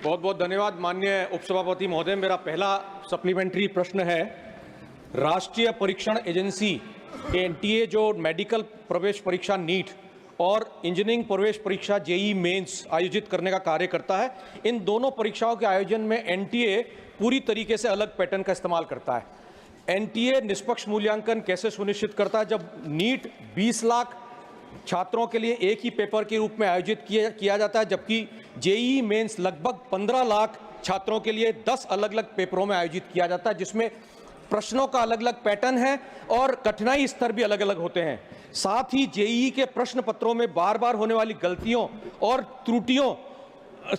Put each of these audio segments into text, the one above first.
बहुत बहुत धन्यवाद माननीय उपसभापति महोदय। मेरा पहला सप्लीमेंट्री प्रश्न है, राष्ट्रीय परीक्षण एजेंसी एनटीए जो मेडिकल प्रवेश परीक्षा नीट और इंजीनियरिंग प्रवेश परीक्षा जेई मेंस आयोजित करने का कार्य करता है, इन दोनों परीक्षाओं के आयोजन में एनटीए पूरी तरीके से अलग पैटर्न का इस्तेमाल करता है। एनटीए निष्पक्ष मूल्यांकन कैसे सुनिश्चित करता है जब नीट 20 लाख छात्रों के लिए एक ही पेपर के रूप में आयोजित किया जाता है, जबकि जेईई मेंस लगभग 15 लाख छात्रों के लिए 10 अलग अलग पेपरों में आयोजित किया जाता है, जिसमें प्रश्नों का अलग अलग पैटर्न है और कठिनाई स्तर भी अलग अलग होते हैं। साथ ही जेईई के प्रश्न पत्रों में बार बार होने वाली गलतियों और त्रुटियों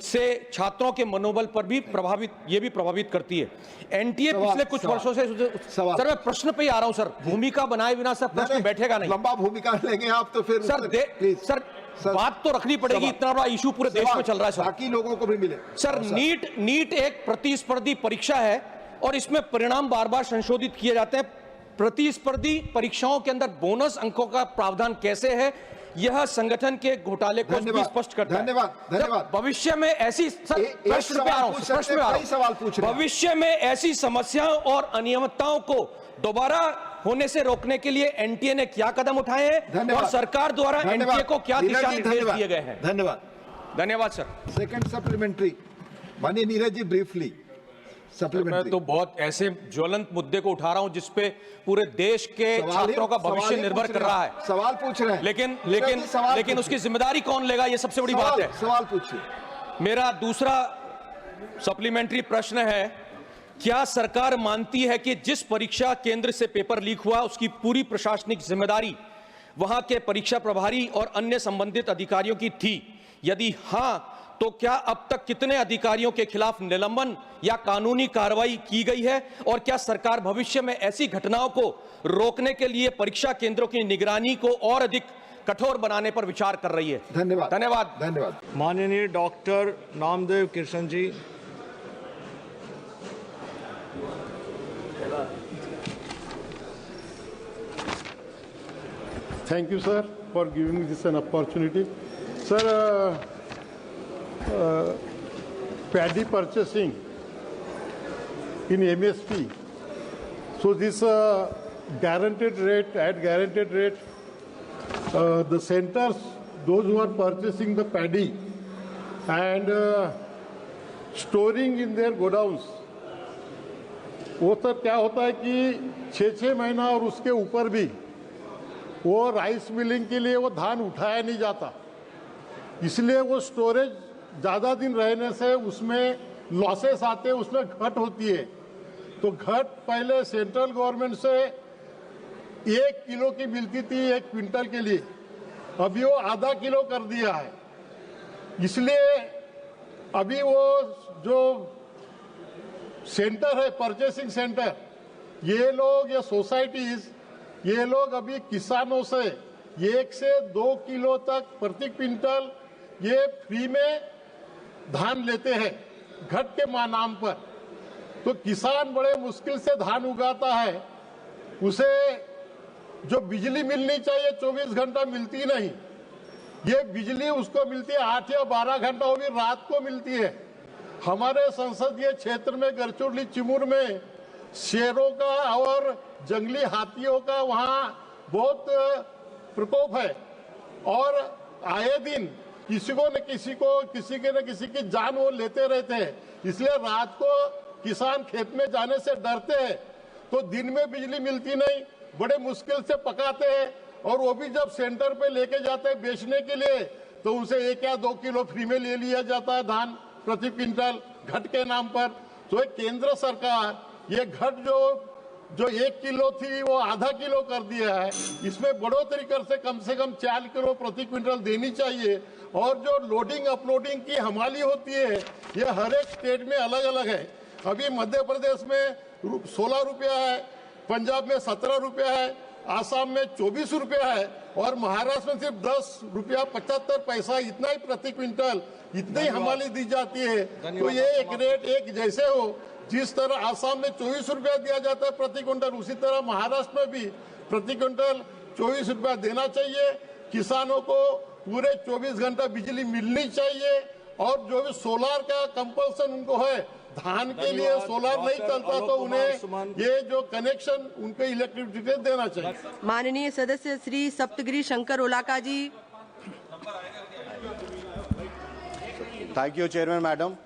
से छात्रों के मनोबल पर भी प्रभावित करती है। एनटीए पिछले कुछ वर्षों से सर मैं प्रश्न पे ही आ रहा हूं सर, भूमिका बनाए बिना सर प्रश्न बैठेगा नहीं। लंबा भूमिका लेंगे आप तो फिर सर बात तो रखनी पड़ेगी, इतना बड़ा इशू पूरे देश में चल रहा है सर, बाकी लोगों को भी मिले। सर नीट एक प्रतिस्पर्धी परीक्षा है और इसमें परिणाम बार बार संशोधित किए जाते हैं। प्रतिस्पर्धी परीक्षाओं के अंदर बोनस अंकों का प्रावधान कैसे है, यह संगठन के घोटाले को स्पष्ट करता है। धन्यवाद। भविष्य में ऐसी प्रश्न पे आ रहा हूं, भविष्य में ऐसी समस्याओं और अनियमितताओं को दोबारा होने से रोकने के लिए एनटीए ने क्या कदम उठाए हैं और सरकार द्वारा एनटीए को क्या दिशा निर्देश दिए गए हैं? धन्यवाद सर। सेकंड सप्लीमेंट्री माननीय नीरज जी, ब्रीफली। मैं तो बहुत ऐसे ज्वलंत मुद्दे को उठा रहा हूं जिसपे पूरे देश के छात्रों का भविष्य निर्भर कर रहा है। सवाल पूछ रहे हैं लेकिन उसकी जिम्मेदारी कौन लेगा, ये सबसे बड़ी बात है। सवाल पूछिए। मेरा दूसरा सप्लीमेंट्री प्रश्न है, क्या सरकार मानती है कि जिस परीक्षा केंद्र से पेपर लीक हुआ उसकी पूरी प्रशासनिक जिम्मेदारी वहां के परीक्षा प्रभारी और अन्य संबंधित अधिकारियों की थी? यदि हां, तो क्या अब तक कितने अधिकारियों के खिलाफ निलंबन या कानूनी कार्रवाई की गई है और क्या सरकार भविष्य में ऐसी घटनाओं को रोकने के लिए परीक्षा केंद्रों की निगरानी को और अधिक कठोर बनाने पर विचार कर रही है? धन्यवाद। माननीय doctor Namdev Krishna ji. Thank you, sir, for giving me this an opportunity. Sir, paddy purchasing in MSP. So this guaranteed rate, at guaranteed rate, the centers, those who are purchasing the paddy and storing in their godowns, वो sir क्या होता है कि 6-6 महीना और उसके ऊपर भी वो राइस मिलिंग के लिए वो धान उठाया नहीं जाता, इसलिए वो स्टोरेज ज़्यादा दिन रहने से उसमें लॉसेस आते हैं, उसमें घट होती है। तो घट पहले सेंट्रल गवर्नमेंट से 1 किलो की मिलती थी 1 क्विंटल के लिए, अभी वो आधा किलो कर दिया है। इसलिए अभी वो जो सेंटर है, परचेसिंग सेंटर, ये लोग, ये सोसाइटीज, ये लोग अभी किसानों से 1 से 2 किलो तक प्रति क्विंटल ये फ्री में धान लेते हैं घट के नाम पर। तो किसान बड़े मुश्किल से धान उगाता है, उसे जो बिजली मिलनी चाहिए 24 घंटा मिलती नहीं, ये बिजली उसको मिलती है 8 या 12 घंटा, वो भी रात को मिलती है। हमारे संसदीय क्षेत्र में गरचुरली चिमूर में शेरों का और जंगली हाथियों का वहाँ बहुत प्रकोप है और आए दिन किसी न किसी की जान वो लेते रहते हैं। इसलिए रात को किसान खेत में जाने से डरते हैं, तो दिन में बिजली मिलती नहीं, बड़े मुश्किल से पकाते हैं और वो भी जब सेंटर पे लेके जाते हैं बेचने के लिए तो उनसे 1 या 2 किलो फ्री में ले लिया जाता है धान प्रति क्विंटल घट के नाम पर। तो केंद्र सरकार ये घट जो 1 किलो थी वो आधा किलो कर दिया है, इसमें बढ़ोतरी कर से कम 4 किलो प्रति क्विंटल देनी चाहिए। और जो लोडिंग अपलोडिंग की हमाली होती है ये हर एक स्टेट में अलग अलग है। अभी मध्य प्रदेश में 16 रुपया है, पंजाब में 17 रुपया है, आसाम में 24 रुपया है और महाराष्ट्र में सिर्फ 10 रुपया 75 पैसा इतना ही प्रति क्विंटल इतनी ही हमाली दी जाती है। तो ये एक रेट एक जैसे हो, जिस तरह आसाम में 24 रुपया दिया जाता है प्रति क्विंटल, उसी तरह महाराष्ट्र में भी प्रति क्विंटल 24 रुपया देना चाहिए। किसानों को पूरे 24 घंटा बिजली मिलनी चाहिए और जो भी सोलार का कंपल्सन उनको है, धान के लिए सोलार नहीं चलता तो उन्हें ये जो कनेक्शन उनको इलेक्ट्रिसिटी देना चाहिए। माननीय सदस्य श्री सप्तगिरी शंकर ओलाका जी। Thank you, Chairman, Madam.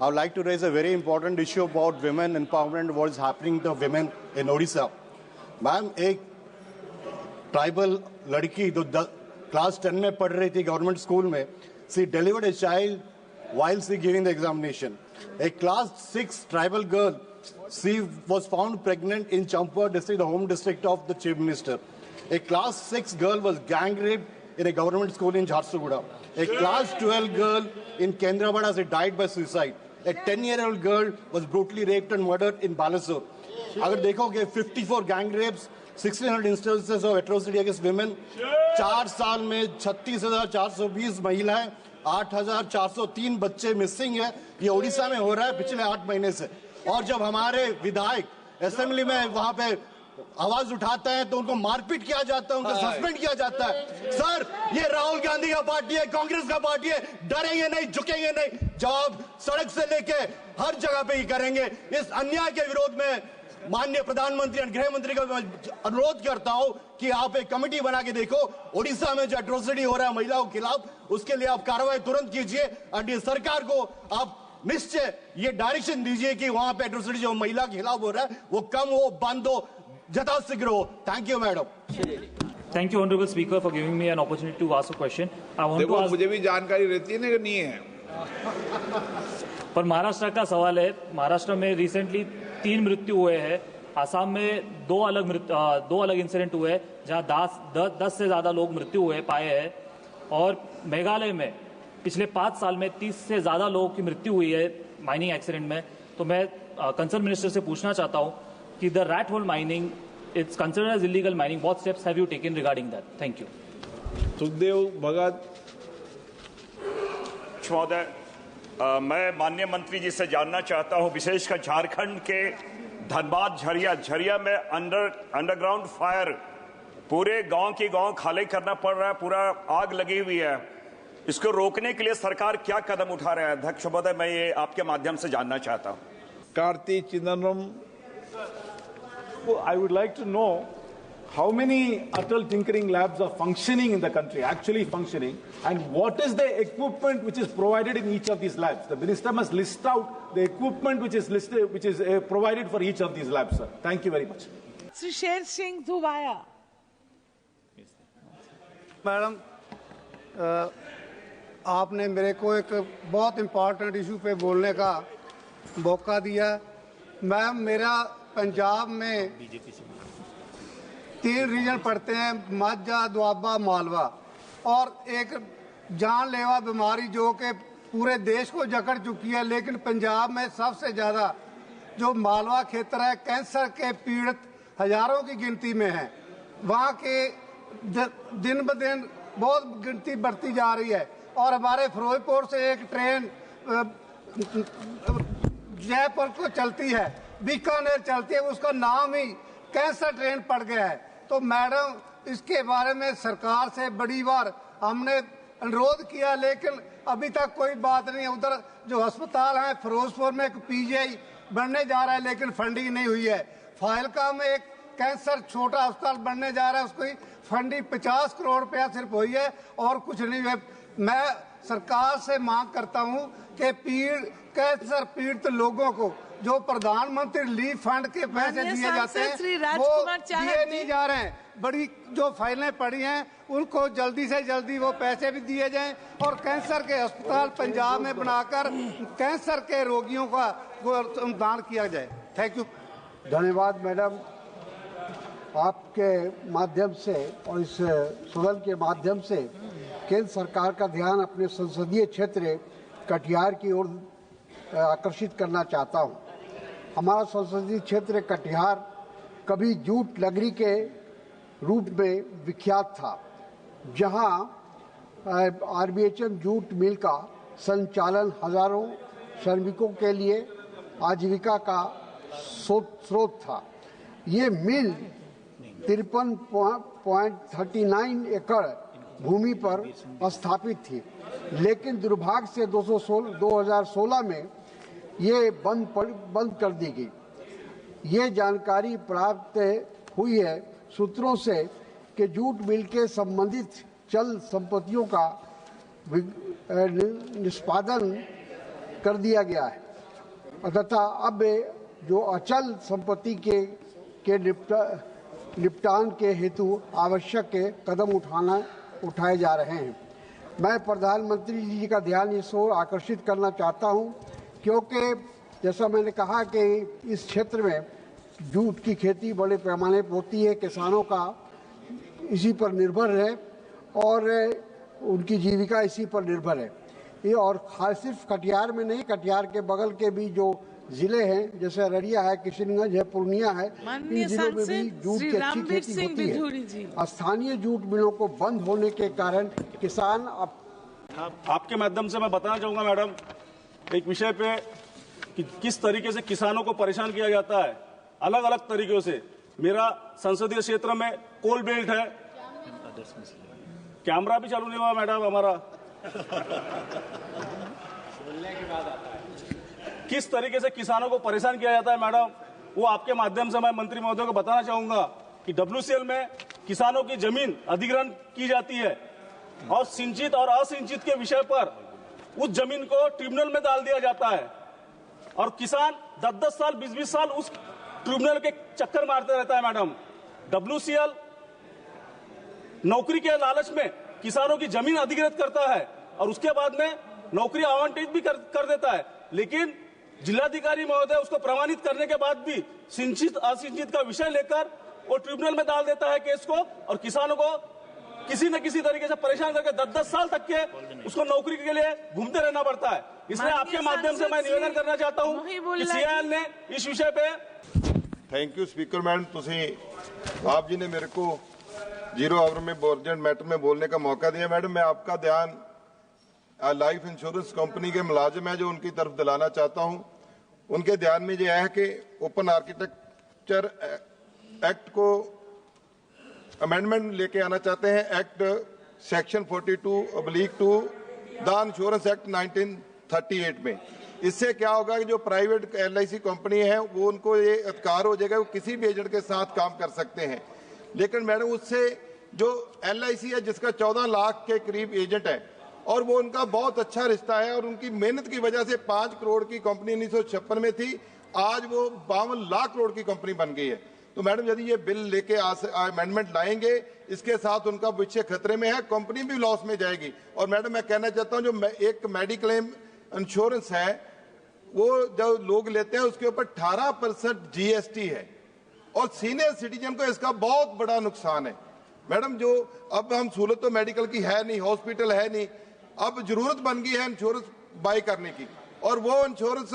I would like to raise a very important issue about women empowerment, what is happening to women in Odisha. Ma'am, एक ट्राइबल लड़की जो क्लास 10 में पढ़ रही थी गवर्नमेंट स्कूल में, she delivered a child while she giving the examination. A class 6 tribal girl, she was found pregnant in Champur district, the home district of the Chief Minister. A class 6 girl was gang raped in a government school in Jharsuguda. A class 12 girl in Kendrapada, she died by suicide. A 10-year-old girl was brutally raped and murdered in Balasore. अगर देखोगे 54 gang rapes, 1600 instances of atrocity against women, 4 साल में 36,420 महिलाएं, 8,403 बच्चे missing है। ये उड़ीसा में हो रहा है पिछले 8 महीने से। और जब हमारे विधायक असेंबली में वहां पे आवाज उठाते हैं तो उनको मारपीट किया जाता है, उनको सस्पेंड किया जाता है। सर, ये राहुल गांधी का पार्टी है, कांग्रेस का पार्टी है, डरेंगे नहीं, झुकेंगे नहीं, जवाब सड़क से लेके हर जगह पे ही करेंगे। इस अन्याय के विरोध में माननीय प्रधानमंत्री और गृह मंत्री का अनुरोध करता हूं कि आप एक कमेटी बना के देखो, उड़ीसा में जो एट्रोसिटी हो रहा है महिलाओं के खिलाफ, उसके लिए आप कार्रवाई तुरंत कीजिए और ये सरकार को आप निश्चय ये डायरेक्शन दीजिए कि वहां पे एट्रोसिटी जो महिला के खिलाफ हो रहा है वो कम हो, बंद हो, यथाशीघ्र हो। Thank you madam. Thank you, Honorable Speaker, for giving me an opportunity to ask a question. I want to ask. मुझे भी जानकारी रहती है ना कि नहीं है। पर महाराष्ट्र का सवाल है, महाराष्ट्र में रिसेंटली 3 मृत्यु हुए हैं, आसाम में 2 अलग इंसिडेंट हुए हैं जहां 10 से ज्यादा लोग मृत्यु हुए पाए हैं, और मेघालय में पिछले 5 साल में 30 से ज्यादा लोगों की मृत्यु हुई है माइनिंग एक्सीडेंट में। तो मैं कंसर्न मिनिस्टर से पूछना चाहता हूं कि the rat hole mining it's considered as illegal mining, what steps have you taken regarding that? Thank you. Sukhdev Bhagat महोदय, मैं माननीय मंत्री जी से जानना चाहता हूं, विशेषकर झारखंड के धनबाद झरिया में अंडरग्राउंड फायर, पूरे गांव की गांव खाली करना पड़ रहा है, पूरा आग लगी हुई है। इसको रोकने के लिए सरकार क्या कदम उठा रहा है? अध्यक्ष महोदय, मैं ये आपके माध्यम से जानना चाहता हूं। Karti Chidambaram. I would like to know how many Atal tinkering labs are functioning in the country, actually functioning, and what is the equipment which is provided in each of these labs. The minister must list out the equipment which is provided for each of these labs, sir. Thank you very much. Sri Sher Singh Dhuvaya. Madam, आपने मेरे को एक बहुत important issue पे बोलने का मौका दिया। मैम, मेरा पंजाब में 3 रीजन पड़ते हैं, माझा, दुआबा, मालवा, और एक जानलेवा बीमारी जो कि पूरे देश को जकड़ चुकी है, लेकिन पंजाब में सबसे ज़्यादा जो मालवा क्षेत्र है, कैंसर के पीड़ित हजारों की गिनती में है। वहाँ के दिन ब दिन बहुत गिनती बढ़ती जा रही है। और हमारे फिरोजपुर से एक ट्रेन जयपुर को चलती है, बीकानेर चलती है, उसका नाम ही कैंसर ट्रेन पड़ गया है। तो मैडम, इसके बारे में सरकार से बड़ी बार हमने अनुरोध किया, लेकिन अभी तक कोई बात नहीं है। उधर जो अस्पताल है फिरोजपुर में एक पीजीआई बनने जा रहा है, लेकिन फंडिंग नहीं हुई है। फाइलका में एक कैंसर छोटा अस्पताल बनने जा रहा है, उसकी फंडिंग 50 करोड़ रुपया सिर्फ हुई है और कुछ नहीं है। मैं सरकार से मांग करता हूं कि कैंसर पीड़ित लोगों को जो प्रधानमंत्री रिलीफ फंड के पैसे दिए जाते हैं वो दिए नहीं जा रहे हैं। बड़ी जो फाइलें पड़ी हैं उनको जल्दी से जल्दी वो पैसे भी दिए जाएं और कैंसर के अस्पताल पंजाब में बनाकर कैंसर के रोगियों का दान किया जाए। Thank you. धन्यवाद मैडम। आपके माध्यम से और इस सदन के माध्यम से केंद्र सरकार का ध्यान अपने संसदीय क्षेत्र कटिहार की ओर आकर्षित करना चाहता हूं। हमारा संसदीय क्षेत्र कटिहार कभी जूट नगरी के रूप में विख्यात था, जहां आरबीएचएम जूट मिल का संचालन हजारों श्रमिकों के लिए आजीविका का स्रोत था। ये मिल 53.39 एकड़ भूमि पर स्थापित थी। लेकिन दुर्भाग्य से 2016 में ये बंद कर दी गई। ये जानकारी प्राप्त हुई है सूत्रों से कि जूट मिल के संबंधित चल संपत्तियों का निष्पादन कर दिया गया है तथा अब जो अचल संपत्ति के निपटान के हेतु आवश्यक कदम उठाए जा रहे हैं। मैं प्रधानमंत्री जी का ध्यान इस ओर आकर्षित करना चाहता हूं, क्योंकि जैसा मैंने कहा कि इस क्षेत्र में जूट की खेती बड़े पैमाने पर होती है, किसानों का इसी पर निर्भर है और उनकी जीविका इसी पर निर्भर है। ये और खास सिर्फ कटिहार में नहीं, कटिहार के बगल के भी जो जिले हैं जैसे अररिया है, किशनगंज है, पूर्णिया है, इन जिलों में भी जूट की अच्छी खेती होती है। स्थानीय जूट मिलों को बंद होने के कारण किसान आपके माध्यम से मैं बताना चाहूंगा मैडम एक विषय पे कि किस तरीके से किसानों को परेशान किया जाता है अलग अलग तरीकों से। मेरा संसदीय क्षेत्र में कोल बेल्ट है, कैमरा भी चालू नहीं हुआ मैडम हमारा। किस तरीके से किसानों को परेशान किया जाता है मैडम, वो आपके माध्यम से मैं मंत्री महोदय को बताना चाहूंगा कि WCL में किसानों की जमीन अधिग्रहण की जाती है और सिंचित और असिंचित के विषय पर उस जमीन को ट्रिब्यूनल में डाल दिया जाता है और किसान 10-10 साल 20-20 साल उस ट्रिब्यूनल के चक्कर मारते रहता है मैडम। WCL नौकरी के लालच में किसानों की जमीन अधिग्रहित करता है और उसके बाद में नौकरी आवंटित भी कर देता है, लेकिन जिलाधिकारी महोदय उसको प्रमाणित करने के बाद भी सिंचित असिंचित का विषय लेकर वो ट्रिब्यूनल में डाल देता है केस को और किसानों को किसी न किसी तरीके से परेशान करके 10-10 साल तक के उसको नौकरी के लिए घूमते रहना पड़ता है। इसलिए आपके माध्यम से मैं निवेदन करना चाहता हूं कि CIL ने इस विषय पे। थैंक यू स्पीकर मैडम, आप जी ने मेरे को 0 आवर में अर्जेंट मैटर में बोलने का मौका दिया। मैडम मैं आपका ध्यान लाइफ इंश्योरेंस कंपनी के मुलाजिम है जो उनकी तरफ दिलाना चाहता हूं। उनके ध्यान में यह है कि ओपन आर्किटेक्चर एक्ट को अमेंडमेंट लेके आना चाहते हैं। Act section 42/2 the insurance act 1938 में। इससे क्या होगा कि जो प्राइवेट LIC कंपनी है वो उनको ये अधिकार हो जाएगा, वो किसी भी एजेंट के साथ काम कर सकते हैं। लेकिन मैडम उससे जो LIC है जिसका 14 लाख के करीब एजेंट है और वो उनका बहुत अच्छा रिश्ता है और उनकी मेहनत की वजह से 5 करोड़ की कंपनी 1956 में थी, आज वो 52 लाख करोड़ की कंपनी बन गई है। तो मैडम यदि ये बिल लेके अमेंडमेंट लाएंगे, इसके साथ उनका भविष्य खतरे में है, कंपनी भी लॉस में जाएगी। और मैडम मैं कहना चाहता हूँ जो एक मेडिक्लेम इंश्योरेंस है वो जो लोग लेते हैं उसके ऊपर 18% GST है और सीनियर सिटीजन को इसका बहुत बड़ा नुकसान है। मैडम जो अब हम सहूलत तो मेडिकल की है नहीं, हॉस्पिटल है नहीं, अब जरूरत बन गई है इंश्योरेंस बाय करने की और वो इंश्योरेंस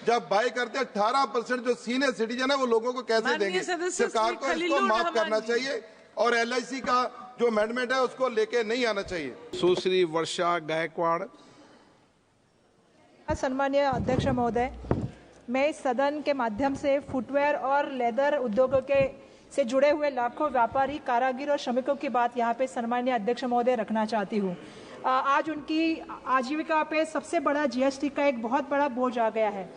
जब बाय करते हैं 18% जो सीनियर सिटीजन है वो लोगों को कैसे देंगे? सरकार को इसको माफ करना चाहिए और LIC का जो अमेंडमेंट है उसको लेके नहीं आना चाहिए। सुश्री वर्षा गायकवाड़। सम्मानीय अध्यक्ष महोदय, मैं इस सदन के माध्यम से फुटवेयर और लेदर उद्योगों के से जुड़े हुए लाखों व्यापारी, कारागिर और श्रमिकों की बात यहाँ पे सम्मानीय अध्यक्ष महोदय रखना चाहती हूँ। आज उनकी आजीविका पे सबसे बड़ा GST का एक बहुत बड़ा बोझ आ गया है।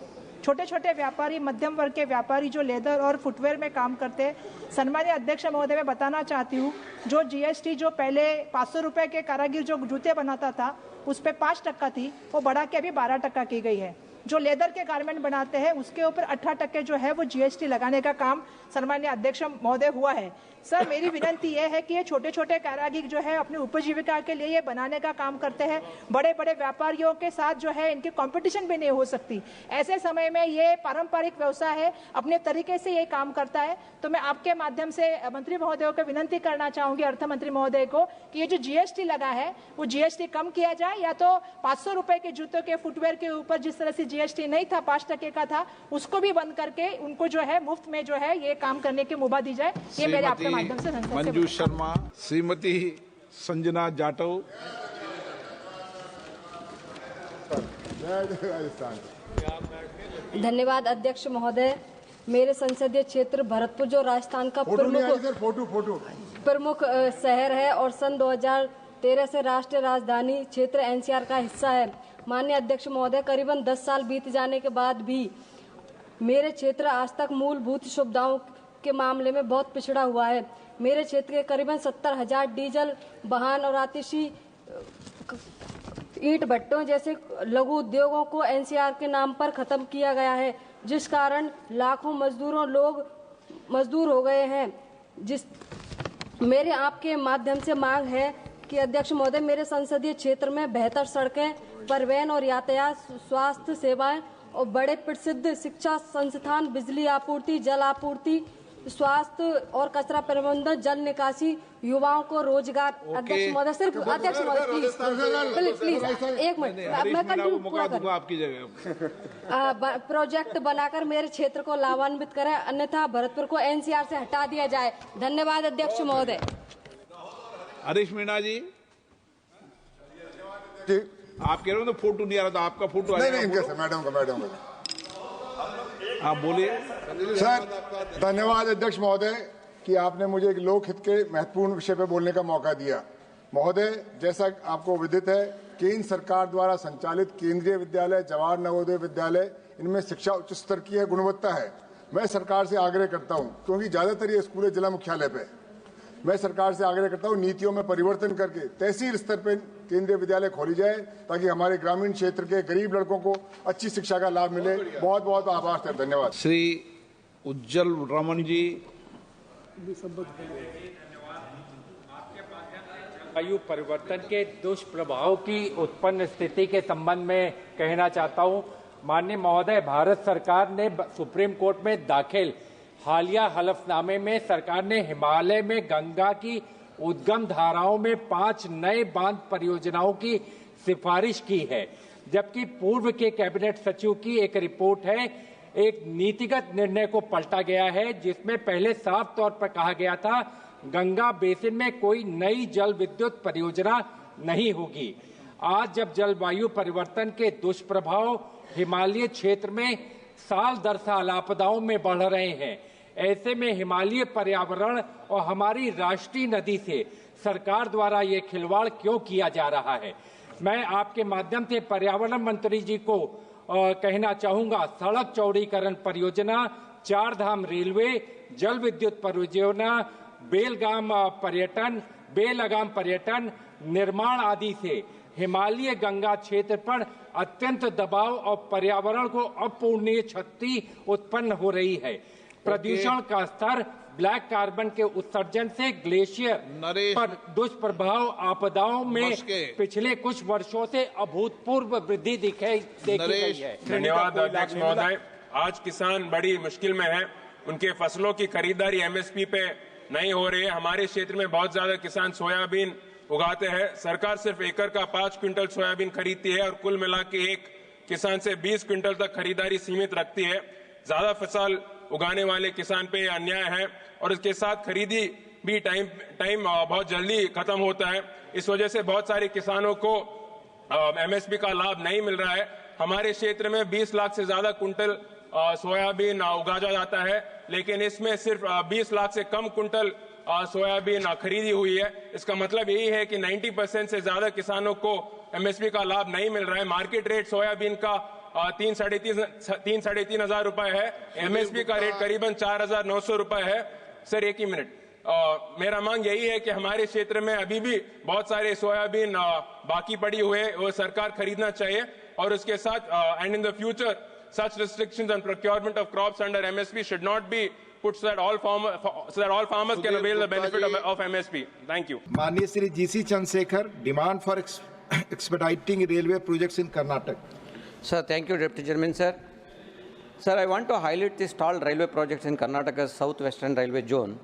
छोटे छोटे व्यापारी, मध्यम वर्ग के व्यापारी जो लेदर और फुटवेयर में काम करते हैं, सम्मानीय अध्यक्ष महोदय मैं बताना चाहती हूँ जो GST जो पहले 500 रुपए के कारागिर जो जूते बनाता था उस पर 5% थी, वो बढ़ा के अभी 12% की गई है। जो लेदर के गारमेंट बनाते हैं उसके ऊपर 18% जो है वो GST लगाने का काम सम्मानीय अध्यक्ष महोदय हुआ है। सर मेरी विनती यह है कि ये छोटे छोटे कारागिर जो है अपनी उपजीविका के लिए ये बनाने का काम करते हैं, बड़े बड़े व्यापारियों के साथ जो है इनकी कंपटीशन भी नहीं हो सकती। ऐसे समय में ये पारंपरिक व्यवसाय है, अपने तरीके से ये काम करता है। तो मैं आपके माध्यम से मंत्री महोदय को विनती करना चाहूंगी, अर्थ मंत्री महोदय को, कि ये जो GST लगा है वो GST कम किया जाए, या तो 500 रुपए के जूतों के फुटवेयर के ऊपर जिस तरह से GST नहीं था, 5% का था, उसको भी बंद करके उनको जो है मुफ्त में जो है ये काम करने की मुभा दी जाए। ये मेरे आपके माध्यम से मंजू शर्मा। श्रीमती संजना जाटव। धन्यवाद अध्यक्ष महोदय। मेरे संसदीय क्षेत्र भरतपुर जो राजस्थान का प्रमुख शहर है और सन 13 से राष्ट्रीय राजधानी क्षेत्र एनसीआर का हिस्सा है। माननीय अध्यक्ष महोदय, करीबन 10 साल बीत जाने के बाद भी मेरे क्षेत्र आज तक मूलभूत सुविधाओं के मामले में बहुत पिछड़ा हुआ है। मेरे क्षेत्र के करीबन 70,000 डीजल वाहन और आतिशी ईंट भट्टों जैसे लघु उद्योगों को एनसीआर के नाम पर खत्म किया गया है, जिस कारण लाखों लोग मजदूर हो गए हैं। मेरे आपके माध्यम से मांग है कि अध्यक्ष महोदय, मेरे संसदीय क्षेत्र में बेहतर सड़कें, परिवहन और यातायात, स्वास्थ्य सेवाएं और बड़े प्रसिद्ध शिक्षा संस्थान, बिजली आपूर्ति, जल आपूर्ति, स्वास्थ्य और कचरा प्रबंधन, जल निकासी, युवाओं को रोजगार। अध्यक्ष महोदय, सिर्फ अध्यक्ष महोदय प्लीज एक मिनट, मैं कंटिन्यू पूरा करूं। आपकी जगह प्रोजेक्ट बनाकर मेरे क्षेत्र को लाभान्वित करें, अन्यथा भरतपुर को एनसीआर से हटा दिया जाए। धन्यवाद अध्यक्ष महोदय। हरीश मीणा जी, आप कह रहे हो तो फोटो नहीं आ रहा, तो आपका फोटो नहीं, मैडम का आप बोलिए। सर, धन्यवाद अध्यक्ष महोदय कि आपने मुझे एक लोकहित के महत्वपूर्ण विषय पर बोलने का मौका दिया। महोदय, जैसा आपको विदित है, केंद्र सरकार द्वारा संचालित केंद्रीय विद्यालय, जवाहर नवोदय विद्यालय, इनमें शिक्षा उच्च स्तर की है, गुणवत्ता है। मैं सरकार से आग्रह करता हूं, क्योंकि ज्यादातर ये स्कूल है जिला मुख्यालय पे, मैं सरकार से आग्रह करता हूं नीतियों में परिवर्तन करके तहसील स्तर पर केंद्रीय विद्यालय खोली जाए, ताकि हमारे ग्रामीण क्षेत्र के गरीब लड़कों को अच्छी शिक्षा का लाभ मिले। बहुत बहुत आभार सर, धन्यवाद। श्री उज्जवल रमन जी। जलवायु परिवर्तन के दुष्प्रभाव की उत्पन्न स्थिति के संबंध में कहना चाहता हूं। माननीय महोदय, भारत सरकार ने सुप्रीम कोर्ट में दाखिल हालिया हलफनामे में सरकार ने हिमालय में गंगा की उद्गम धाराओं में 5 नए बांध परियोजनाओं की सिफारिश की है, जबकि पूर्व के कैबिनेट सचिव की एक रिपोर्ट है। एक नीतिगत निर्णय को पलटा गया है, जिसमें पहले साफ तौर पर कहा गया था गंगा बेसिन में कोई नई जल विद्युत परियोजना नहीं होगी। आज जब जलवायु परिवर्तन के दुष्प्रभाव हिमालय क्षेत्र में साल दर साल आपदाओं में बढ़ रहे हैं, ऐसे में हिमालय पर्यावरण और हमारी राष्ट्रीय नदी से सरकार द्वारा ये खिलवाड़ क्यों किया जा रहा है? मैं आपके माध्यम से पर्यावरण मंत्री जी को कहना चाहूंगा, सड़क चौड़ीकरण परियोजना, 4 धाम रेलवे, जल विद्युत परियोजना, बेलगाम पर्यटन निर्माण आदि से हिमालय गंगा क्षेत्र पर अत्यंत दबाव और पर्यावरण को अपूर्णीय क्षति उत्पन्न हो रही है। प्रदूषण का स्तर, ब्लैक कार्बन के उत्सर्जन से ग्लेशियर पर दुष्प्रभाव, आपदाओं में पिछले कुछ वर्षों से अभूतपूर्व वृद्धि देखी गई है। धन्यवाद अध्यक्ष महोदय। आज किसान बड़ी मुश्किल में है, उनके फसलों की खरीदारी एमएसपी पे नहीं हो रही है। हमारे क्षेत्र में बहुत ज्यादा किसान सोयाबीन उगाते हैं। सरकार सिर्फ एकड़ का 5 क्विंटल सोयाबीन खरीदती है और कुल मिला के एक किसान से 20 क्विंटल तक खरीदारी सीमित रखती है। ज्यादा फसल उगाने वाले किसान पे अन्याय है और इसके साथ खरीदी भी टाइम बहुत जल्दी खत्म होता है। इस वजह से बहुत सारे किसानों को एमएसपी का लाभ नहीं मिल रहा है। हमारे क्षेत्र में 20 लाख से ज्यादा कुंटल सोयाबीन उगाया जाता है, लेकिन इसमें सिर्फ 20 लाख से कम कुंटल सोयाबीन खरीदी हुई है। इसका मतलब यही है कि 90% से ज्यादा किसानों को एमएसपी का लाभ नहीं मिल रहा है। मार्केट रेट सोयाबीन का 3-3.5 हजार रुपए है, एमएसपी का रेट करीबन 4,900 रुपए है। सर एक ही मिनट, मेरा मांग यही है कि हमारे क्षेत्र में अभी भी बहुत सारे सोयाबीन बाकी पड़ी हुए है, वो सरकार खरीदना चाहिए और उसके साथ and in the future such restrictions on procurement of crops under MSP should not be put so that all farmers can avail the benefit of MSP. Thank you. माननीय Shri GC Chandrasekhar, demand for expediting railway projects in Karnataka. Sir, thank you, Deputy Chairman, sir. Sir, I want to highlight the stalled railway projects in Karnataka's southwestern railway zone,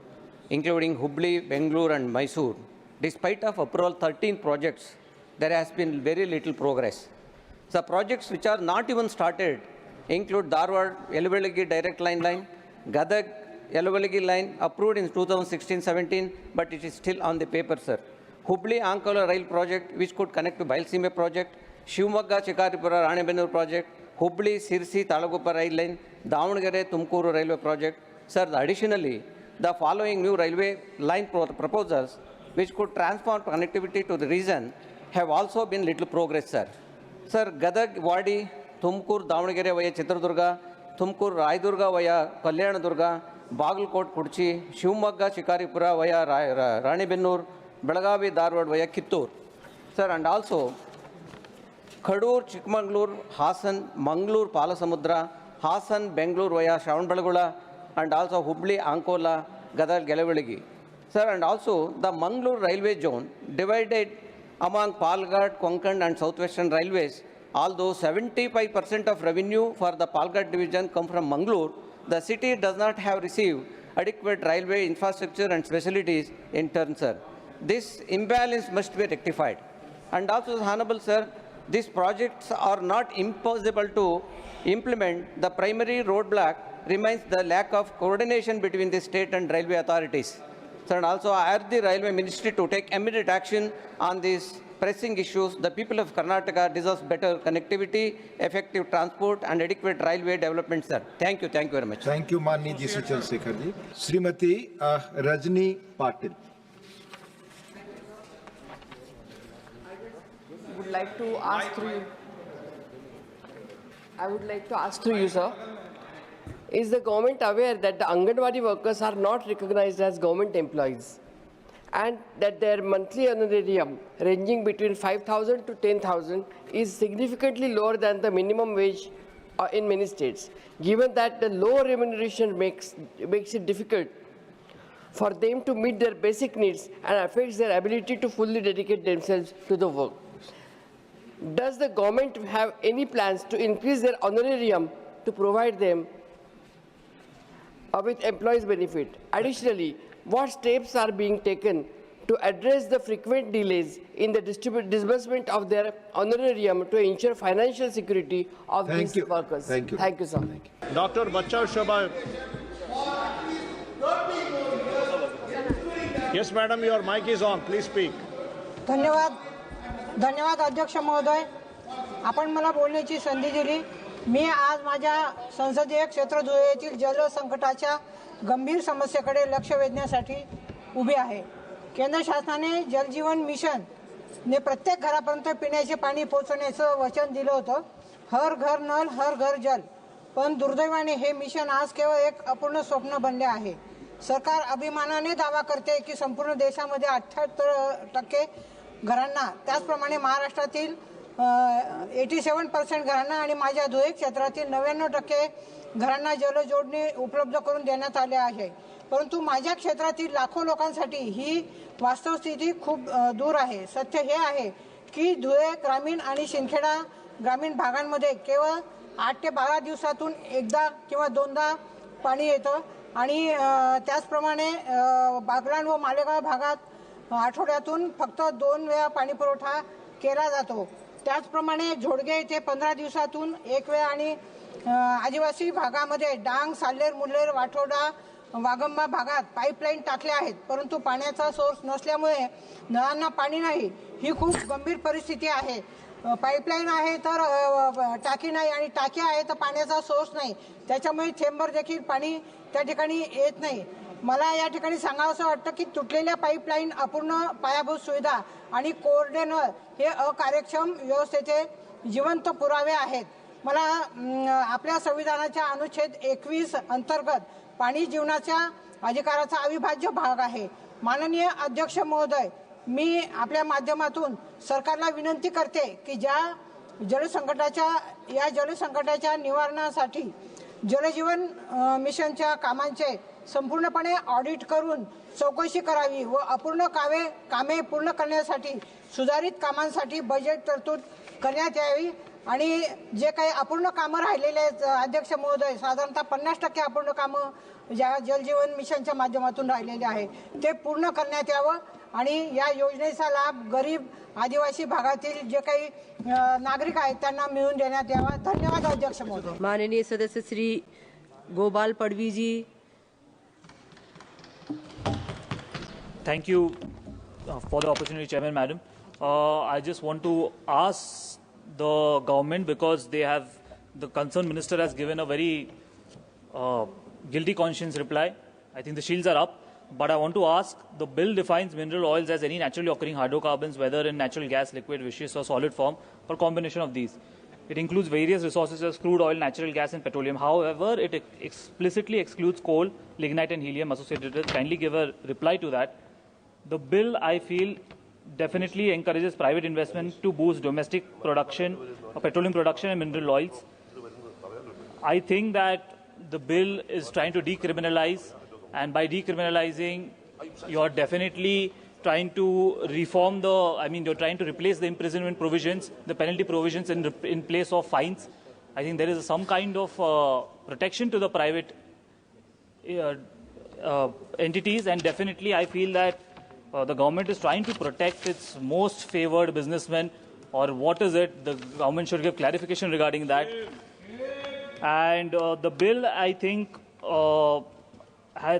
including Hubli, Bengaluru and Mysore. Despite of approval 13 projects, there has been very little progress. The projects which are not even started include Dharwad Yelavalagi direct line, Gadag Yelavalagi line approved in 2016-17, but it is still on the paper, sir. Hubli Ankola rail project, which could connect to Bailsime project, Shivamogga Chikaripura Ranebenur project, Hubli Sirsi Talagupa rail line, Davangere Tumkuru railway project. Sir, additionally, the following new railway line proposals which could transform connectivity to the region, have also been little progress, sir. Sir, Gadag, Wadi, Tumkur, Davangere via Chitradurga, Tumkur, Raidurga via Kalyanadurga, Bagalkot, Kurchi, Shivamogga, Shikaripura via Ranebennur, Belagavi, Dharwad via Kittur. Sir, and also Khadur, Chikmagalur, Hassan, Mangalore, Palasamudra, Hassan, Bangalore via Shravanbelagula, and also Hubli, Ankola, Gadal, Galavaligi. Sir, and also the Mangalore railway zone divided among Palghat, Konkan and Southwestern railways. Although 75% of revenue for the Palghat division come from Mangalore, the city does not have received adequate railway infrastructure and facilities in turn, sir. This imbalance must be rectified. And also, Honorable Sir, these projects are not impossible to implement. The primary roadblock remains the lack of coordination between the state and railway authorities. Sir, and also I urge the Railway Ministry to take immediate action on these pressing issues. The people of Karnataka deserve better connectivity, effective transport and adequate railway development, sir. Thank you very much. Thank you, Manni Ji Chandrasekhar Ji. Srimati Rajni Patil. I would like to ask through you, sir. Is the government aware that the Anganwadi workers are not recognized as government employees and that their monthly honorarium ranging between 5,000 to 10,000 is significantly lower than the minimum wage in many states, given that the low remuneration makes it difficult for them to meet their basic needs and affects their ability to fully dedicate themselves to the work? Does the government have any plans to increase their honorarium to provide them with employees' benefit? Additionally, what steps are being taken to address the frequent delays in the disbursement of their honorarium to ensure financial security of these workers? Thank you. Thank you, sir. Dr. Bachao Shobha. Yes, madam, your mic is on. Please speak. धन्यवाद अध्यक्ष महोदय. आपण मला बोलण्याची संधी दिली. मी आज माझ्या संसदीय क्षेत्र धुळे येथील जल संकटाच्या गंभीर समस्येकडे लक्ष वेधण्यासाठी उभी आहे. केंद्र शासनाने जलजीवन मिशन ने प्रत्येक घरापर्यंत पिण्याचे पाणी पोहोचवण्याचं वचन दिलं होतं. हर घर नल हर घर जल. पण दुर्दैवाने हे मिशन आज केवळ एक अपूर्ण स्वप्न बनले आहे. सरकार अभिमानाने दावा करते की संपूर्ण देशामध्ये 78% घरांना, त्याचप्रमाणे महाराष्ट्रातील 87% घरांना आणि माझ्या धुळे क्षेत्रातील 99% घरांना जलजोडणी उपलब्ध करून देण्यात आले आहे. परंतु माझ्या क्षेत्रातील लाखो लोकांसाठी ही वास्तव स्थिती खूप दूर आहे. सत्य हे आहे की धुळे ग्रामीण आणि शिंदखेडा ग्रामीण भागांमध्ये केवळ 8 ते 12 दिवसातून एकदा किंवा दोनदा पाणी येतं आणि त्याचप्रमाणे बागलाण व मालेगाव भागात आठवड्यातून फक्त 2 वेळा पाणी पुरवठा केला जातो. त्याचप्रमाणे झोडगे येथे 15 दिवसातून 1 वेळा आणि आदिवासी भागामध्ये डांग, साल्हेर, मुल्हेर, वाठोडा, वागंबा भागात पाईपलाईन टाकल्या आहेत. परंतु पाण्याचा सोर्स नसल्यामुळे नळांना पाणी नाही. ही खूप गंभीर परिस्थिती आहे. पाईपलाईन आहे तर टाकी नाही आणि टाकी आहे तर पाण्याचा सोर्स नाही. त्याच्यामुळे थेंबर देखील पाणी त्या ठिकाणी येत नाही. मला या ठिकाणी सांगावंसं वाटतं की तुटलेल्या पाईपलाईन, अपूर्ण पायाभूत सुविधा आणि कोरडे नळ हे अकार्यक्षम व्यवस्थेचे जिवंत पुरावे आहेत. मला आपल्या संविधानाच्या अनुच्छेद 21 अंतर्गत पाणी जीवनाच्या अधिकाराचा अविभाज्य भाग आहे. माननीय अध्यक्ष महोदय, मी आपल्या माध्यमातून सरकारला विनंती करते की जलसंकटाच्या निवारणासाठी जलजीवन मिशनच्या कामांचे संपूर्णपणे ऑडिट करून चौकशी करावी व अपूर्ण कामे पूर्ण करण्यासाठी सुधारित कामांसाठी बजेट तरतूद करण्यात यावी. आणि जे काही अपूर्ण कामं राहिलेले आहेत अध्यक्ष महोदय, साधारणतः 50% अपूर्ण कामं ज्या जलजीवन मिशनच्या माध्यमातून राहिलेले आहे ते पूर्ण करण्यात यावं आणि या योजनेचा लाभ गरीब आदिवासी भागातील जे काही नागरिक आहेत त्यांना मिळवून देण्यात यावा. धन्यवाद अध्यक्ष महोदय. माननीय सदस्य श्री गोपाल पडवी जी. Thank you for the opportunity, Chairman, Madam. I just want to ask the government, because the concerned minister has given a very guilty conscience reply. I think the shields are up. But I want to ask, the bill defines mineral oils as any naturally occurring hydrocarbons, whether in natural gas, liquid, viscous or solid form, or combination of these. It includes various resources as crude oil, natural gas and petroleum. However, it explicitly excludes coal, lignite and helium associated with it. Kindly give a reply to that. The bill, I feel, definitely encourages private investment to boost domestic production, petroleum production and mineral oils. I think that the bill is trying to decriminalize, and by decriminalizing, you are definitely trying to reform you're trying to replace the imprisonment provisions, the penalty provisions in place of fines. I think there is some kind of protection to the private entities, and definitely I feel that the government is trying to protect its most favored businessmen, or what is it? The government should give clarification regarding that. And the bill, I think,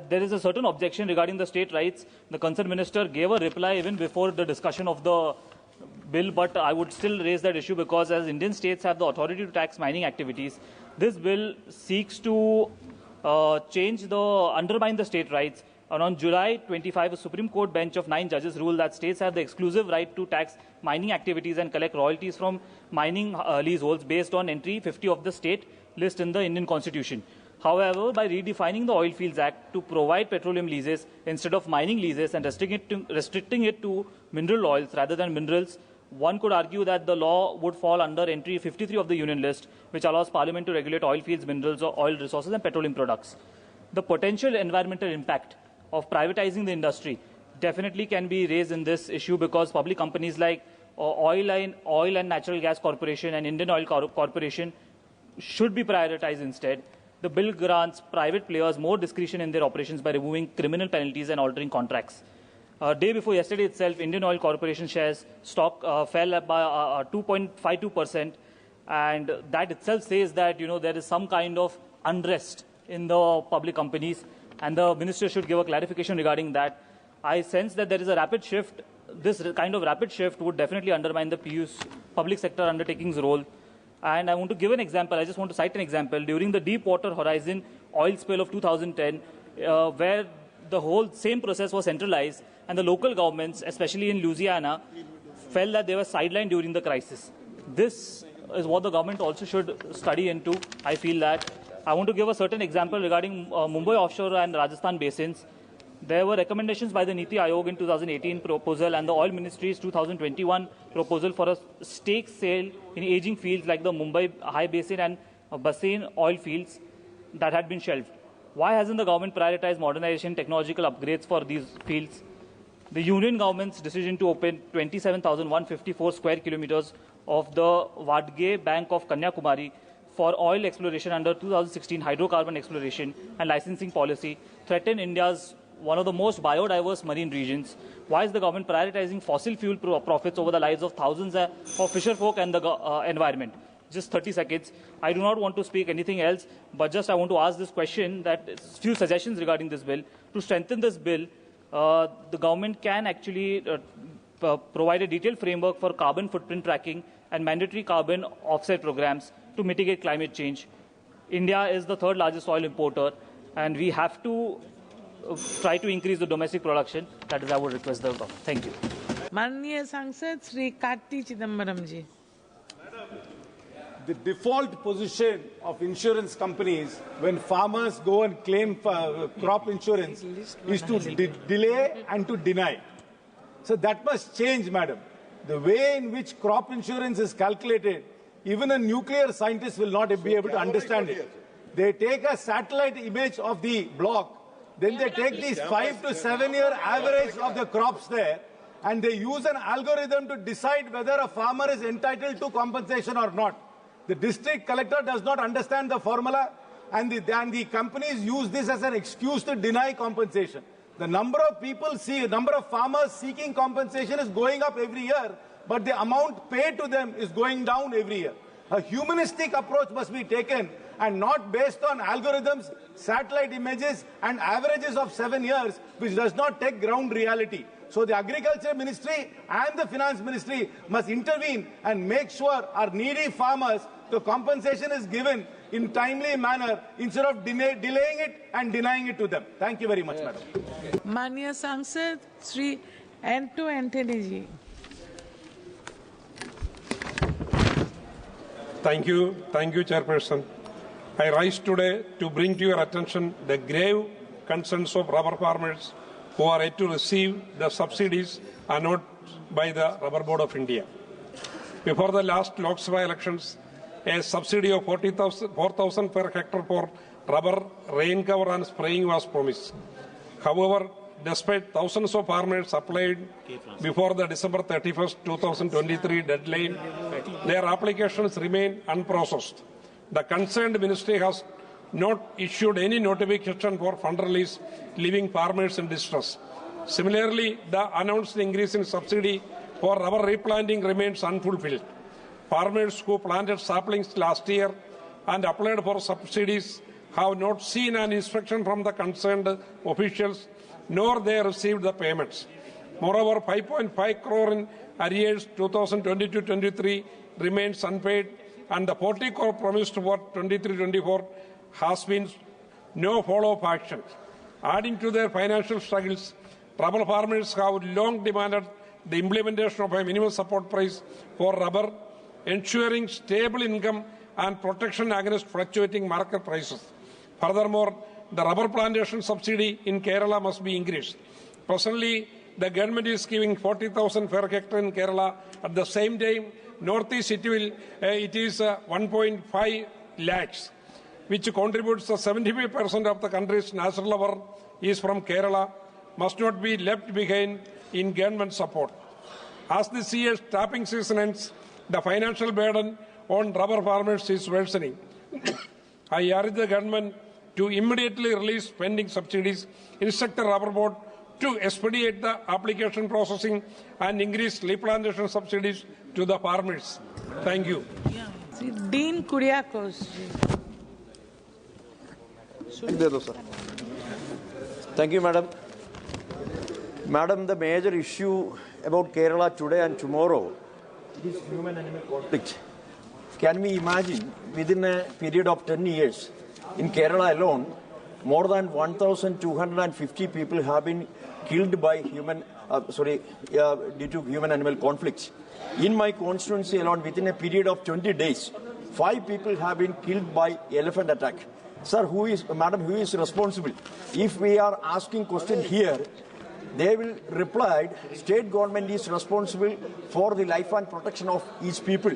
there is a certain objection regarding the state rights. The concerned minister gave a reply even before the discussion of the bill, but I would still raise that issue because as Indian states have the authority to tax mining activities, this bill seeks to undermine the state rights. And on July 25, a Supreme Court bench of 9 judges ruled that states have the exclusive right to tax mining activities and collect royalties from mining leaseholds based on entry 50 of the state list in the Indian Constitution. However, by redefining the Oil Fields Act to provide petroleum leases instead of mining leases and restricting it to mineral oils rather than minerals, one could argue that the law would fall under entry 53 of the Union list, which allows Parliament to regulate oil fields, minerals, or oil resources and petroleum products. The potential environmental impact of privatizing the industry definitely can be raised in this issue because public companies like Oil and Natural Gas Corporation and Indian Oil Corporation should be prioritized instead. The bill grants private players more discretion in their operations by removing criminal penalties and altering contracts. Day before yesterday itself, Indian Oil Corporation shares stock fell by 2.52%, and that itself says that there is some kind of unrest in the public companies, and the minister should give a clarification regarding that. I sense that there is a rapid shift. This kind of rapid shift would definitely undermine the PU's public sector undertakings role. And I want to give an example. I just want to cite an example. During the Deepwater Horizon oil spill of 2010, where the whole same process was centralized, and the local governments, especially in Louisiana, felt that they were sidelined during the crisis. This is what the government also should study into. I feel that. I want to give a certain example regarding Mumbai offshore and Rajasthan basins. There were recommendations by the Niti Aayog in 2018 proposal and the Oil Ministry's 2021 proposal for a stake sale in aging fields like the Mumbai High Basin and Basin oil fields that had been shelved. Why hasn't the government prioritized modernization, technological upgrades for these fields? The Union government's decision to open 27,154 square kilometers of the Vadge Bank of Kanyakumari for oil exploration under 2016 hydrocarbon exploration and licensing policy threatened India's one of the most biodiverse marine regions. Why is the government prioritizing fossil fuel profits over the lives of thousands of fisherfolk and the environment? Just 30 seconds. I do not want to speak anything else, but just I want to ask this question, that few suggestions regarding this bill. To strengthen this bill, the government can actually provide a detailed framework for carbon footprint tracking and mandatory carbon offset programs to mitigate climate change. India is the third largest oil importer, and we have to try to increase the domestic production. That is, I would request the government. Thank you. माननीय सांसद श्री कार्ति चिदम्बरम जी. The default position of insurance companies when farmers go and claim crop insurance is to delay and to deny. So that must change, madam. The way in which crop insurance is calculated, even a nuclear scientist will not be able to understand it. They take a satellite image of the block, then they take these 5 to 7 year average of the crops there, and they use an algorithm to decide whether a farmer is entitled to compensation or not. The district collector does not understand the formula, and the companies use this as an excuse to deny compensation. The number of farmers seeking compensation is going up every year, but the amount paid to them is going down every year. A humanistic approach must be taken, and not based on algorithms, satellite images, and averages of 7 years, which does not take ground reality. So the Agriculture Ministry and the Finance Ministry must intervene and make sure our needy farmers, the compensation is given in timely manner instead of delaying it and denying it to them. Thank you very much, madam. माननीय सांसद Shri Antony ji. Thank you, Chairperson. I rise today to bring to your attention the grave concerns of rubber farmers who are yet to receive the subsidies announced by the Rubber Board of India. Before the last Lok Sabha elections, a subsidy of 4,000 per hectare for rubber, rain cover and spraying was promised. However, despite thousands of farmers applied before the December 31st, 2023 deadline, their applications remain unprocessed. The concerned ministry has not issued any notification for fund release, leaving farmers in distress. Similarly, the announced increase in subsidy for rubber replanting remains unfulfilled. Farmers who planted saplings last year and applied for subsidies have not seen an inspection from the concerned officials, nor they received the payments. Moreover, 5.5 crore in arrears 2022-23 remains unpaid, and the 40 crore promised for 23-24 has been no follow-up action. Adding to their financial struggles, rubber farmers have long demanded the implementation of a minimum support price for rubber, ensuring stable income and protection against fluctuating market prices. Furthermore, the rubber plantation subsidy in Kerala must be increased. Presently, the government is giving 40,000 per hectare in Kerala. At the same time, Northeast it is 1.5 lakhs, which contributes to 75% of the country's natural rubber is from Kerala, must not be left behind in government support. As this year's tapping season ends, the financial burden on rubber farmers is worsening. I urge the government to immediately release pending subsidies, instruct the rubber board to expedite the application processing and increase replantation subsidies to the farmers. Thank you. Dean Kuriakos. Thank you, Madam. Madam, the major issue about Kerala today and tomorrow is human-animal conflict. Can we imagine within a period of 10 years, in Kerala alone, more than 1,250 people have been killed by due to human-animal conflicts. In my constituency alone, within a period of 20 days, 5 people have been killed by elephant attack. Sir, Madam, who is responsible? If we are asking question here, they will reply, state government is responsible for the life and protection of each people.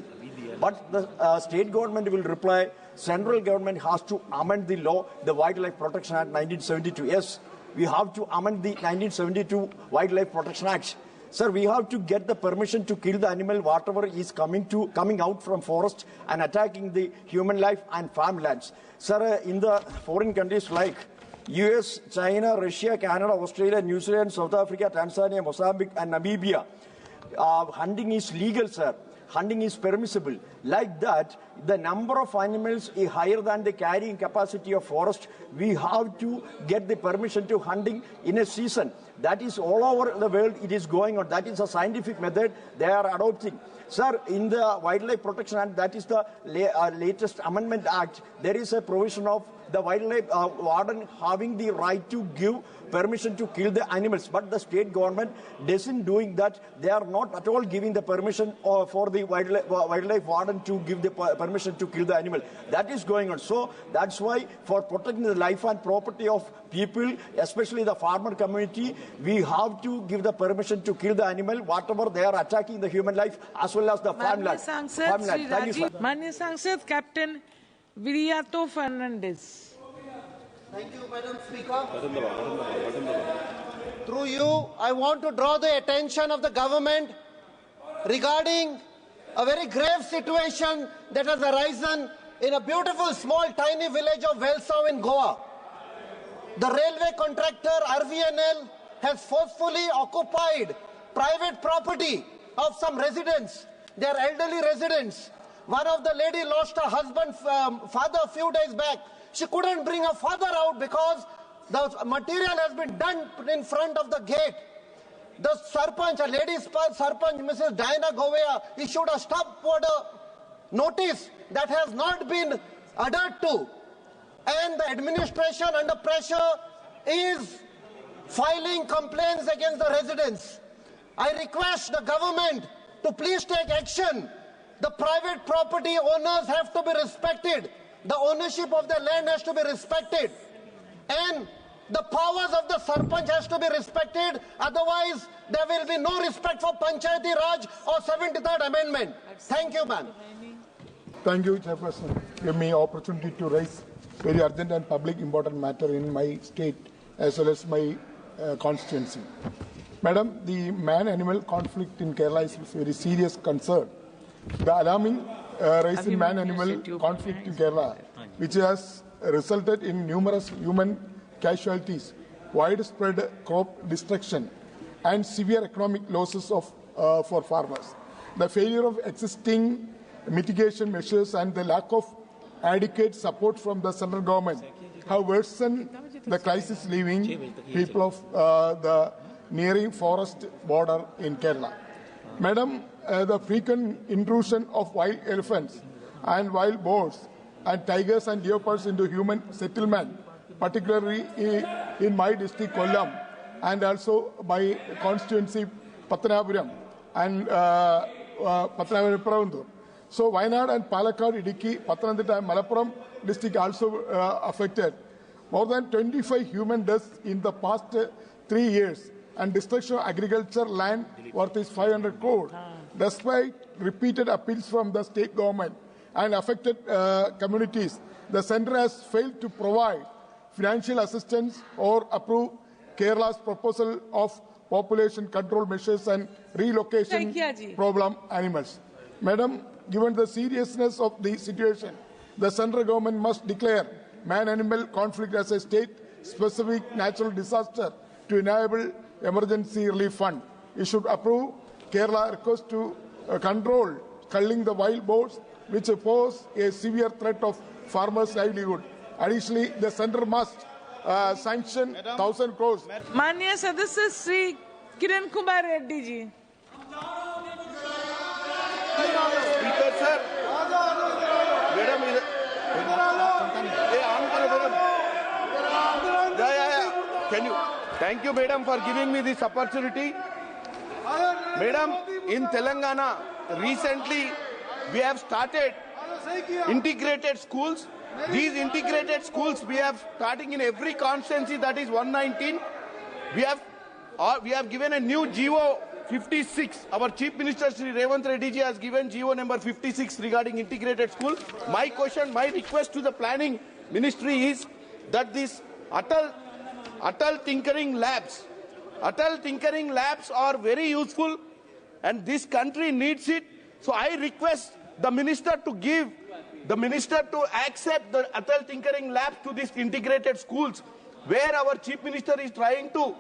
But the state government will reply, central government has to amend the law, the Wildlife Protection Act 1972. Yes, we have to amend the 1972 Wildlife Protection Act. Sir, we have to get the permission to kill the animal, whatever is coming out from forest and attacking the human life and farmlands. Sir, in the foreign countries like US, China, Russia, Canada, Australia, New Zealand, South Africa, Tanzania, Mozambique, and Namibia, hunting is legal, sir. Hunting is permissible. Like that, the number of animals is higher than the carrying capacity of forest. We have to get the permission to hunting in a season. That is all over the world. It is going on. That is a scientific method they are adopting. Sir, in the Wildlife Protection Act, that is the latest Amendment Act, there is a provision of the wildlife warden having the right to give permission to kill the animals. But the state government doesn't doing that. They are not at all giving the permission for the wildlife warden to give the permission to kill the animal. That is going on. So that's why for protecting the life and property of people, especially the farmer community, we have to give the permission to kill the animal, whatever they are attacking the human life as well as the farmland. Thank you, sir. Manya Sangsad, Captain Viriato Fernandez. Thank you, Madam Speaker. Through you, I want to draw the attention of the government regarding a very grave situation that has arisen in a beautiful, small, tiny village of Velsau in Goa. The railway contractor RVNL has forcefully occupied private property of some residents. They are elderly residents. One of the lady lost her husband, father a few days back. She couldn't bring her father out because the material has been dumped in front of the gate. The Sarpanch, a lady's Sarpanch, Mrs. Diana Govea, issued a stop order notice that has not been adhered to, and the administration under pressure is filing complaints against the residents. I request the government to please take action. The private property owners have to be respected. The ownership of the land has to be respected. And the powers of the Sarpanch has to be respected. Otherwise, there will be no respect for Panchayati Raj or 73rd Amendment. Thank you, ma'am. Thank you, Chairperson. Give me opportunity to raise very urgent and public important matter in my state as well as my constituency. Madam, the man-animal conflict in Kerala is a very serious concern. The alarming rise in man-animal conflict in Kerala, which has resulted in numerous human casualties, widespread crop destruction, and severe economic losses for farmers. The failure of existing mitigation measures and the lack of adequate support from the central government have worsened the crisis, leaving people of the nearing forest border in Kerala. Madam, the frequent intrusion of wild elephants and wild boars and tigers and leopards into human settlement, particularly in my district Kollam and also my constituency Patanapuram and Patanapuram. So Wayanad and Palakkad, Idukki, Pathanamthitta and Malappuram district also affected. More than 25 human deaths in the past 3 years and destruction of agriculture land worth is 500 crore. Despite repeated appeals from the state government and affected communities, the centre has failed to provide financial assistance or approve Kerala's proposal of population control measures and relocation problem animals. Madam, given the seriousness of the situation, the central government must declare man-animal conflict as a state-specific natural disaster to enable emergency relief fund. It should approve Kerala request to control culling the wild boars, which pose a severe threat of farmers' livelihood. Additionally, the centre must sanction 1,000 crores. माननीय सदस्य Shri Kiran Kumar Reddy ji. Speaker sir, madam can you? Thank you, madam, for giving me this opportunity. Madam, in Telangana, recently we have started integrated schools. These integrated schools we have starting in every constituency, that is 119. We have given a new GO 56. Our Chief Minister Shri Revanth Reddy ji has given GO number 56 regarding integrated school. My question, my request to the planning ministry is that this Atal Tinkering Labs are very useful and this country needs it. So I request the minister to accept the Atal Tinkering Labs to these integrated schools, where our Chief Minister is trying to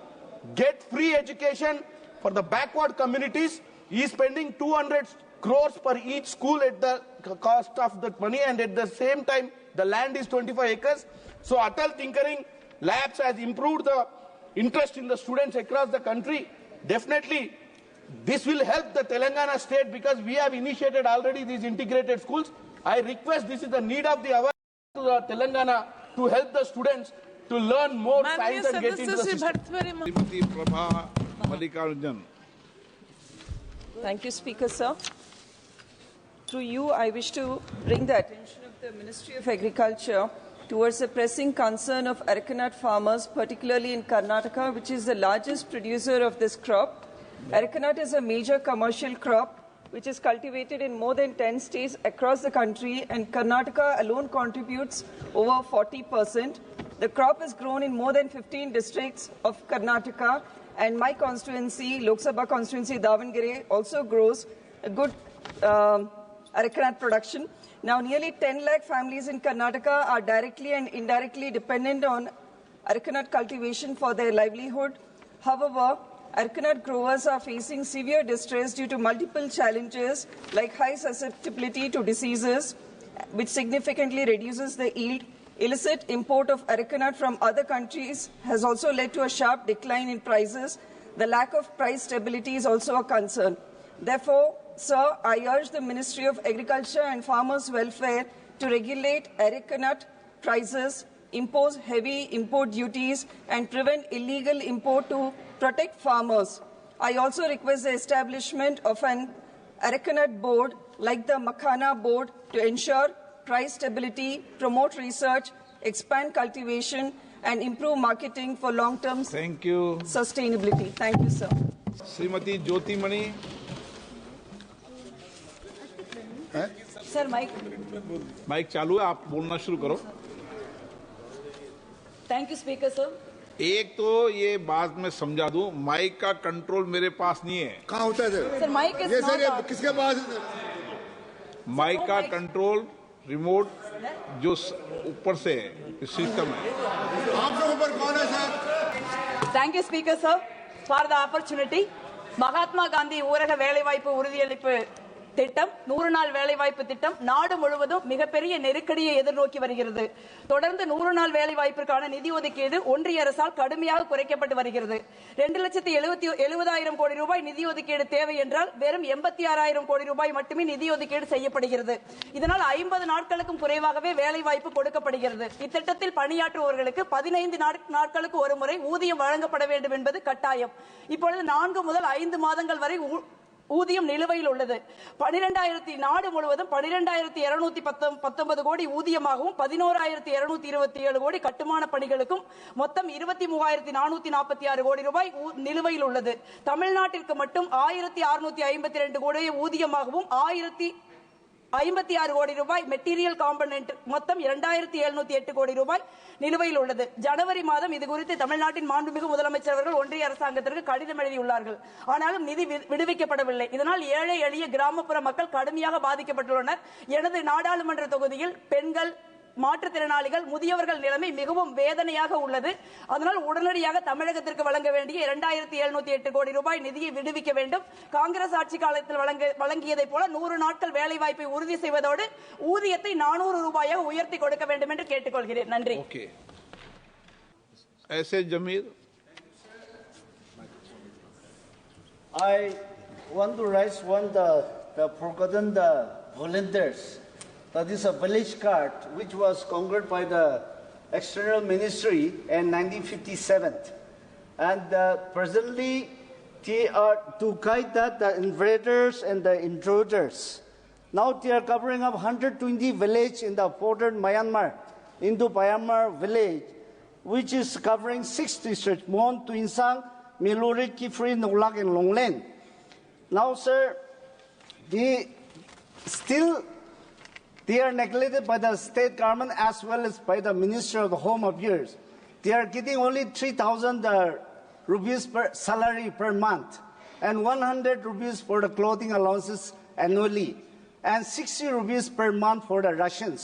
get free education for the backward communities. He is spending 200 crores per each school at the cost of that money, and at the same time the land is 25 acres. So Atal Tinkering Labs has improved the interest in the students across the country. Definitely this will help the Telangana state because we have initiated already these integrated schools. I request, this is the need of the hour to Telangana to help the students to learn more science and get into the system. Thank you, Speaker, sir. Through you, I wish to bring the attention of the Ministry of Agriculture towards the pressing concern of arecanut farmers, particularly in Karnataka, which is the largest producer of this crop. Arecanut is a major commercial crop which is cultivated in more than 10 states across the country, and Karnataka alone contributes over 40%. The crop is grown in more than 15 districts of Karnataka, and my constituency, Lok Sabha constituency, Davangere, also grows a good arecanut production. Now, nearly 10 lakh families in Karnataka are directly and indirectly dependent on arecanut cultivation for their livelihood. However, arecanut growers are facing severe distress due to multiple challenges like high susceptibility to diseases, which significantly reduces the yield. Illicit import of arecanut from other countries has also led to a sharp decline in prices. The lack of price stability is also a concern. Therefore, sir, I urge the Ministry of Agriculture and Farmers' Welfare to regulate areca nut prices, impose heavy import duties, and prevent illegal import to protect farmers. I also request the establishment of an areca nut board like the Makhana board to ensure price stability, promote research, expand cultivation, and improve marketing for long-term sustainability. Thank you, sir. Shrimati Jyoti Mani Sir, mic चालू है, आप बोलना शुरू करो। Thank you, Speaker, sir. एक तो ये बात मैं समझा दूं, माइक का कंट्रोल मेरे पास नहीं है। कहाँ होता है सर? माइक ये सर किसके पास है? माइक का कंट्रोल रिमोट जो ऊपर से है, सिस्टम है। आप लोगों पर कौन है sir? Thank you, Speaker, sir, for the opportunity. Mahatma Gandhi ஊரக வேலைவாய்ப்பு உறுதியளிப்பு திட்டம் 100 நாள் வேலைவாய்ப்பு திட்டம் நாடு முழுவதும் மிகப்பெரிய நெருக்கடியை எதிர்நோக்கி வருகிறது. தொடர்ந்து 100 நாள் வேலைவாய்ப்பிற்கான நிதி ஒதுக்கீடு ஒன்றிய அரசால் கடுமையாக குறைக்கப்பட்டு வருகிறது. 2,70,000 கோடி ரூபாய் நிதி ஒதுக்கீடு தேவை என்றால் வெறும் 86,000 கோடி ரூபாய் மட்டுமே நிதி ஒதுக்கீடு செய்யப்படுகிறது. இதனால் 50 நாட்களுக்கும் குறைவாகவே வேலைவாய்ப்பு கொடுக்கப்படுகிறது. இத்திட்டத்தில் பணியாற்றுபவர்களுக்கு 15 நாட்களுக்கு ஒரு முறை ஊதியம் வழங்கப்பட வேண்டும் என்பது கட்டாயம். இப்பொழுது 4 முதல் 5 மாதங்கள் வரை ஊதியம் நிலுவையில் உள்ளது. 12,000 நாடு முழுவதும் 12,219 கோடி ஊதியமாகவும் 11,227 கோடி கட்டுமான பணிகளுக்கும் மொத்தம் 23,446 கோடி ரூபாய் நிலுவையில் உள்ளது. தமிழ்நாட்டிற்கு மட்டும் 1,652 கோடி ஊதியமாகவும் 1,056 கோடி ரூபாய் மெட்டீரியல் காம்பனன்ட் மொத்தம் 2,708 கோடி ரூபாய் நிலுவையில் உள்ளது. ஜனவரி மாதம் இது குறித்து தமிழ்நாட்டின் மாண்புமிகு முதலமைச்சர் அவர்கள் ஒன்றிய அரசாங்கத்திற்கு கடிதம் எழுதியுள்ளார்கள். ஆனாலும் நிதி விடுவிக்கப்படவில்லை. இதனால் ஏழை எளிய கிராமப்புற மக்கள் கடுமையாக பாதிக்கப்பட்டுள்ளனர். எனது நாடாளுமன்ற தொகுதியில் பெண்கள், மாற்றுத்திறனாளிகள், முதியவர்கள் நிலைமை மிகவும் வேதனையாக உள்ளது. அதனால் உடனடியாக தமிழகத்திற்கு வழங்க வேண்டிய 2,708 கோடி ரூபாய் நிதியை விடுவிக்க வேண்டும். காங்கிரஸ் ஆட்சி காலத்தில் வழங்கியதை போல 100 நாட்கள் வேலை வாய்ப்பை உறுதி செய்வதோடு ஊதியத்தை 400 ரூபாயாக உயர்த்தி கொடுக்க வேண்டும் என்று கேட்டுக்கொள்கிறேன். நன்றி. I want to raise the forgotten volunteers. That is a village card which was conquered by the External Ministry in 1957. And presently, they are to guide that the invaders and the intruders. Now they are covering up 120 villages in the border Myanmar, into Myanmar village, which is covering 6 districts: Mon, Tuinsang, Milurit, Kifri, Nolak, and Longlen. Now, sir, they are neglected by the state government as well as by the Ministry of the Home Affairs. They are getting only 3,000 rupees per salary per month and 100 rupees for the clothing allowances annually and 60 rupees per month for the rations.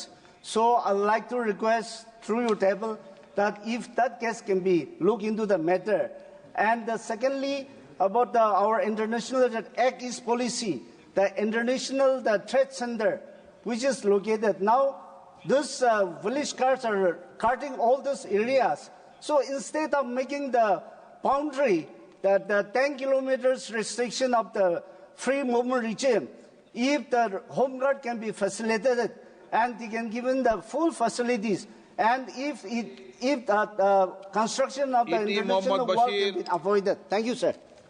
So I would like to request through your table that if that case can be looked into the matter. And secondly, about our international Act East policy, the international trade center, which is located now, these village cards are carting all these areas. So instead of making the boundary, the 10 kilometers restriction of the free movement regime, if the home guard can be facilitated and they can given the full facilities, and if the construction of the international wall can be avoided. Thank you, sir.